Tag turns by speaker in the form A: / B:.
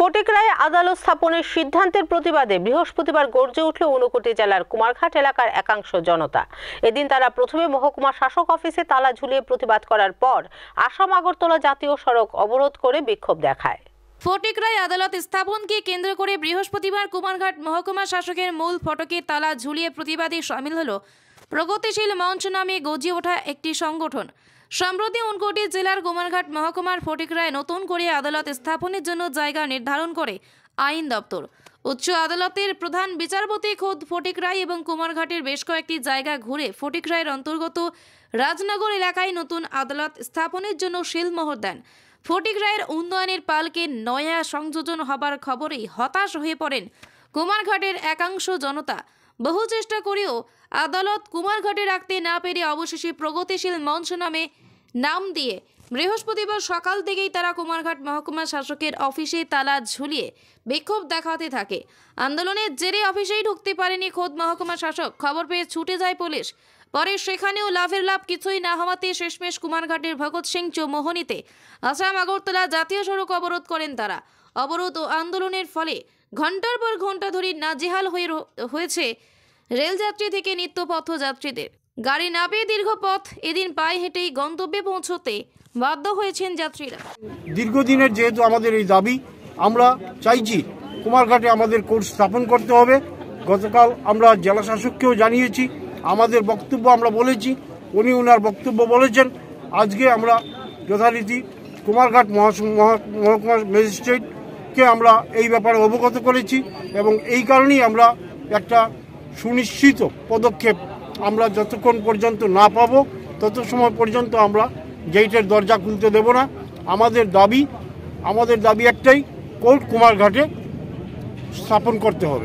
A: ফটিকরায় আদালত স্থাপনের সিদ্ধান্তের প্রতিবাদে বৃহস্পতিবার গর্জে উঠল ঊনকোটি জেলার কুমারঘাট এলাকার একাংশ জনতা। এদিন তারা প্রথমে মহকুমা শাসক অফিসে তালা ঝুলিয়ে প্রতিবাদ করার পর আসাম আগরতলা জাতীয় সড়ক অবরোধ করে বিক্ষোভ দেখায়।
B: ফটিকরায় আদালত স্থাপনকে কেন্দ্র করে বৃহস্পতিবার কুমারঘাট মহকুমা শাসকের মূল ফটকে তালা ঝুলিয়ে প্রতিবাদে সামিল হল প্রগতিশীল মঞ্চ নামে গর্জে ওঠা একটি সংগঠন। সম্প্রতি ঊনকোটি জেলার কুমারঘাট মহকুমার ফটিকরায় নতুন করে আদালত স্থাপনের জন্য জায়গা নির্ধারণ করে আইন দপ্তর। উচ্চ আদালতের প্রধান বিচারপতি খোদ ফটিকরায় এবং কুমারঘাটের বেশ কয়েকটি জায়গা ঘুরে ফটিকরায়ের অন্তর্গত রাজনগর এলাকায় নতুন আদালত স্থাপনের জন্য শিলমোহর দেন। ফটিকরায়ের উন্নয়নের পালকে নয়া সংযোজন হবার খবরেই হতাশ হয়ে পড়েন কুমারঘাটের একাংশ জনতা। বহু চেষ্টা করেও আদালত কুমারঘাটে রাখতে না পেরে অবশেষে প্রগতিশীল মঞ্চ নামে নাম দিয়ে বৃহস্পতিবার সকাল থেকেই তারা কুমারঘাট মহকুমা শাসকের অফিসে তালা ঝুলিয়ে বিক্ষোভ দেখাতে থাকে। আন্দোলনের জেরে অফিসেই ঢুকতে পারেনি খোদ মহকুমা শাসক। খবর পেয়ে ছুটে যায় পুলিশ। পরে সেখানেও লাভের লাভ কিছুই না হওয়াতে শেষমেশ কুমারঘাটের ভগৎ সিং চৌমোহনীতে আসাম আগরতলা জাতীয় সড়ক অবরোধ করেন তারা। অবরোধ ও আন্দোলনের ফলে ঘন্টার পর ঘন্টা ধরে নাজেহাল হয়েছে রেলযাত্রী থেকে নিত্য পথযাত্রীদের। গাড়ি না পেয়ে দীর্ঘ পথ এদিন পায়ে হেঁটেই গন্তব্যে পৌঁছতে বাধ্য হয়েছেন যাত্রীরা।
C: দীর্ঘদিনের যেহেতু আমাদের এই দাবি, আমরা চাইছি কুমারঘাটে আমাদের কোর্ট স্থাপন করতে হবে। গতকাল আমরা জেলা শাসককেও জানিয়েছি, আমাদের বক্তব্য আমরা বলেছি, উনি ওনার বক্তব্য বলেছেন। আজকে আমরা যথারীতি কুমারঘাট মহকুমা ম্যাজিস্ট্রেটকে আমরা এই ব্যাপারে অবগত করেছি এবং এই কারণেই আমরা একটা সুনিশ্চিত পদক্ষেপ আমরা যতক্ষণ পর্যন্ত না পাবো তত সময় পর্যন্ত আমরা গেটের দরজা খুলতে দেব না। আমাদের দাবি একটাই, কোর্ট কুমারঘাটে স্থাপন করতে হবে।